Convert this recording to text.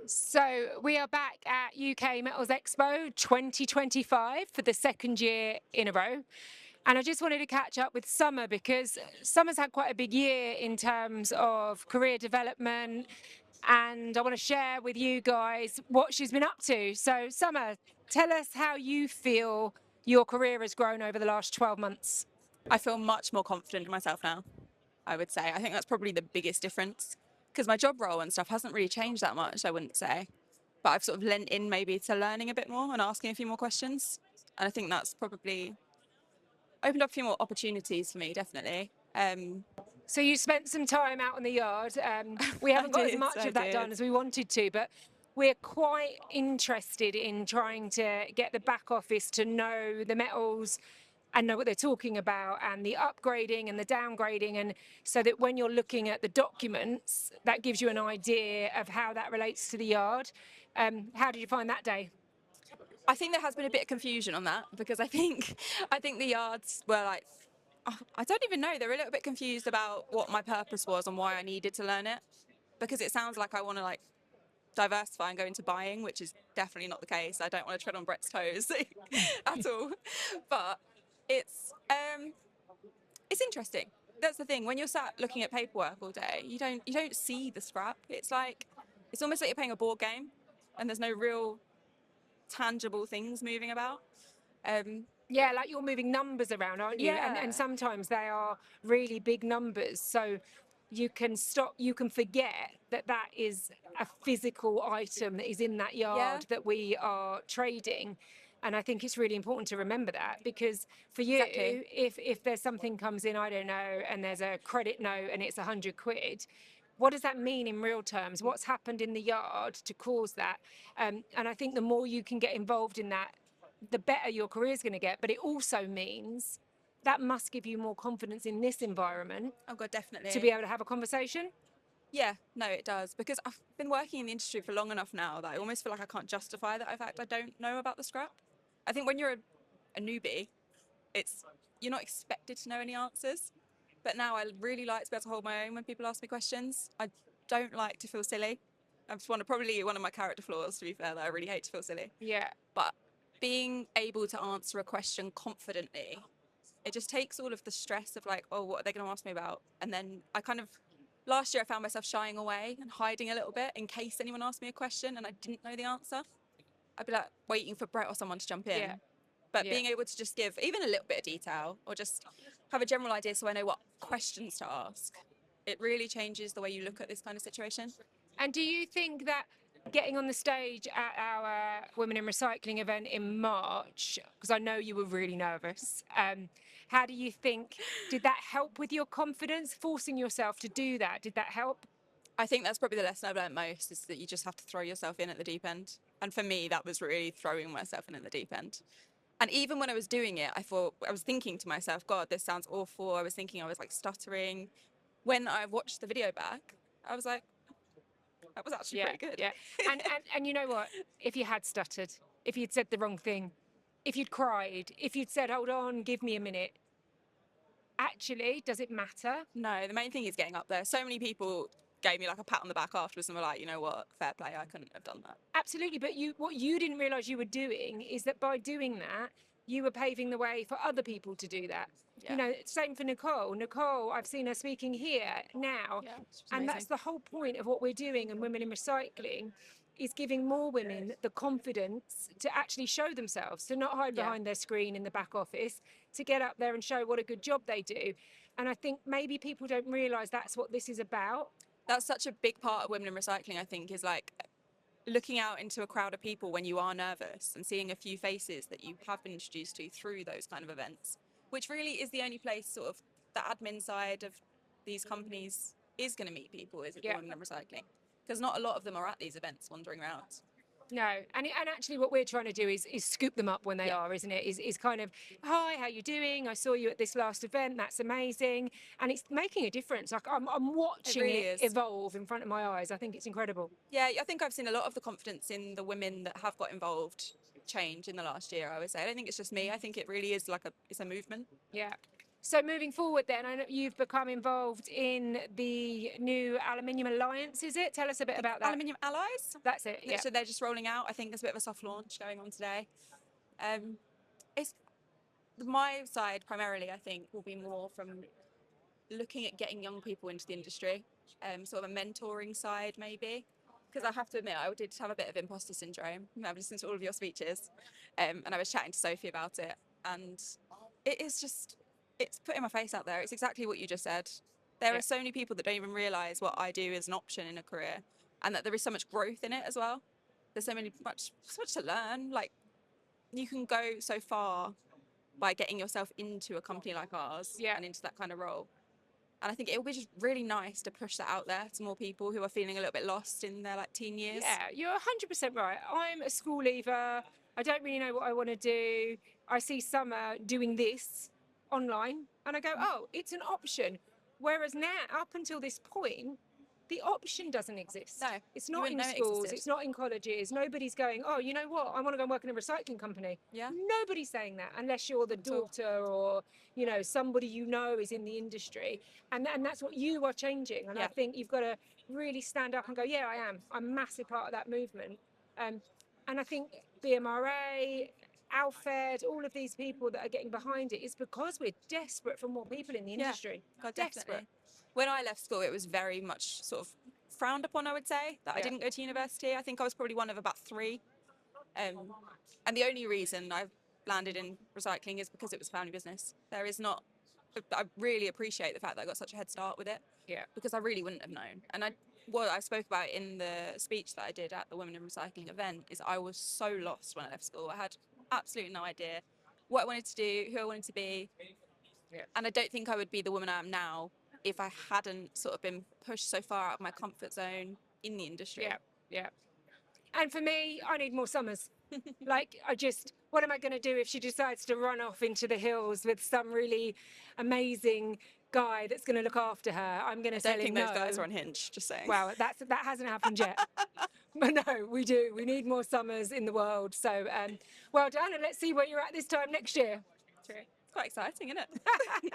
So we are back at UK Metals Expo 2025 for the second year in a row. And I just wanted to catch up with Summer because Summer's had quite a big year in terms of career development. And I want to share with you guys what she's been up to. So Summer, tell us how you feel your career has grown over the last 12 months. I feel much more confident in myself now, I would say. I think that's probably the biggest difference because my job role and stuff hasn't really changed that much, I wouldn't say. But I've sort of lent in maybe to learning a bit more and asking a few more questions. And I think that's probably opened up a few more opportunities for me, definitely. So you spent some time out in the yard. We haven't got as much I of that done did. as we wanted to, but we're quite interested in trying to get the back office to know the metals and know what they're talking about and the upgrading and the downgrading, and so that when you're looking at the documents, that gives you an idea of how that relates to the yard. How did you find that day? I think there has been a bit of confusion on that because I think the yards were like, I don't even know, they're a little bit confused about what my purpose was and why I needed to learn it. Because it sounds like I want to like diversify and go into buying, which is definitely not the case. I don't want to tread on Brett's toes at all. But it's um, it's interesting. That's the thing. When you're sat looking at paperwork all day, you don't see the scrap. It's almost like you're playing a board game, and there's no real tangible things moving about. Yeah, like you're moving numbers around, aren't you? And Yeah, sometimes they are really big numbers. So you can forget that that is a physical item that is in that yeah, yard that we are trading. And I think it's really important to remember that because for you, exactly. if there's something comes in, I don't know, and there's a credit note and it's 100 quid, what does that mean in real terms? What's happened in the yard to cause that? And I think the more you can get involved in that, the better your career is going to get. But it also means that must give you more confidence in this environment Oh god, to be definitely. able to have a conversation. Yeah, no, it does because I've been working in the industry for long enough now that I almost feel like I can't justify that fact I don't know about the scrap. I think when you're a newbie, it's you're not expected to know any answers. But now I really like to be able to hold my own when people ask me questions. I don't like to feel silly. That's probably one of my character flaws, to be fair, that I really hate to feel silly. Yeah. But being able to answer a question confidently, it just takes all of the stress of like, oh, what are they going to ask me about? And then last year I found myself shying away and hiding a little bit in case anyone asked me a question and I didn't know the answer. I'd be like waiting for Brett or someone to jump Yeah. in. But Yeah. being able to just give even a little bit of detail or just have a general idea so I know what questions to ask, it really changes the way you look at this kind of situation. And do you think that getting on the stage at our Women in Recycling event in March, because I know you were really nervous, how do you think, did that help with your confidence, forcing yourself to do that? Did that help? I think that's probably the lesson I've learned most is that you just have to throw yourself in at the deep end. And for me, that was really throwing myself in at the deep end. And even when I was doing it, I was thinking to myself, God, this sounds awful. I was thinking I was like stuttering. When I watched the video back, I was like, that was actually Yeah, pretty good. yeah. And you know what? If you had stuttered, if you'd said the wrong thing, if you'd cried, if you'd said, hold on, give me a minute, actually, does it matter? No, the main thing is getting up there. So many people gave me like a pat on the back afterwards and were like, you know what, fair play, I couldn't have done that. Absolutely. But what you didn't realize you were doing is that by doing that, you were paving the way for other people to do that. You Yeah, know, same for Nicole. Nicole, I've seen her speaking here now. yeah, which was And amazing. that's the whole point of what we're doing in Women in Recycling is giving more women the confidence to actually show themselves, to not hide Yeah, behind their screen in the back office, to get up there and show what a good job they do. And I think maybe people don't realize that's what this is about. that's such a big part of women in recycling, I think, is like looking out into a crowd of people when you are nervous and seeing a few faces that you have been introduced to through those kind of events, which really is the only place sort of the admin side of these companies is going to meet people, is it the Yeah. women in recycling? Because not a lot of them are at these events wandering around. No, and actually, what we're trying to do is scoop them up when they Yeah, are, isn't it? Is kind of, hi, how you doing? I saw you at this last event. That's amazing, and it's making a difference. Like I'm it watching really it is. evolve in front of my eyes. I think it's incredible. Yeah, I think I've seen a lot of the confidence in the women that have got involved change in the last year, I would say. I don't think it's just me. I think it really is like it's a movement. Yeah. So moving forward then, I know you've become involved in the new Aluminium Alliance, is it? Tell us a bit about that. Aluminium Allies. That's it, yeah. So they're just rolling out. I think there's a bit of a soft launch going on today. It's my side primarily, I think, will be more from looking at getting young people into the industry, sort of a mentoring side maybe. Because I have to admit, I did have a bit of imposter syndrome. I've listened to all of your speeches, and I was chatting to Sophie about it, and it is just, it's putting my face out there. It's exactly what you just said. There are so many people that don't even realise what I do is an option in a career, and that there is so much growth in it as well. There's so much to learn. Like, you can go so far by getting yourself into a company like ours and into that kind of role. And I think it would be just really nice to push that out there to more people who are feeling a little bit lost in their like teen years. Yeah, you're 100% right. I'm a school leaver. I don't really know what I want to do. I see Summer doing this online and I go, oh, it's an option. Whereas now, up until this point, the option doesn't exist. No, it's not in schools, it's not in colleges. Nobody's going, oh, you know what? I want to go and work in a recycling company. Yeah. Nobody's saying that unless you're the daughter or, you know, somebody you know is in the industry. And that's what you are changing. And I think you've got to really stand up and go, yeah, I am. I'm a massive part of that movement. And I think BMRA, Alfed, all of these people that are getting behind it is because we're desperate for more people in the industry. God, desperate. definitely. When I left school, it was very much sort of frowned upon, I would say, that I didn't go to university. I think I was probably one of about 3. And the only reason I've landed in recycling is because it was a family business. There is not, I really appreciate the fact that I got such a head start with it. Yeah. Because I really wouldn't have known. And what I spoke about in the speech that I did at the Women in Recycling event is I was so lost when I left school. I had absolutely no idea what I wanted to do, who I wanted to be. Yeah. And I don't think I would be the woman I am now if I hadn't sort of been pushed so far out of my comfort zone in the industry. Yeah, yeah. And for me, I need more Summers. Like, what am I going to do if she decides to run off into the hills with some really amazing guy that's going to look after her? I'm going to tell him no. I don't think those guys are on Hinge, just saying. Wow, that hasn't happened yet. But no, we do. We need more Summers in the world. So, well done, and let's see where you're at this time next year. True. It's quite exciting, isn't it?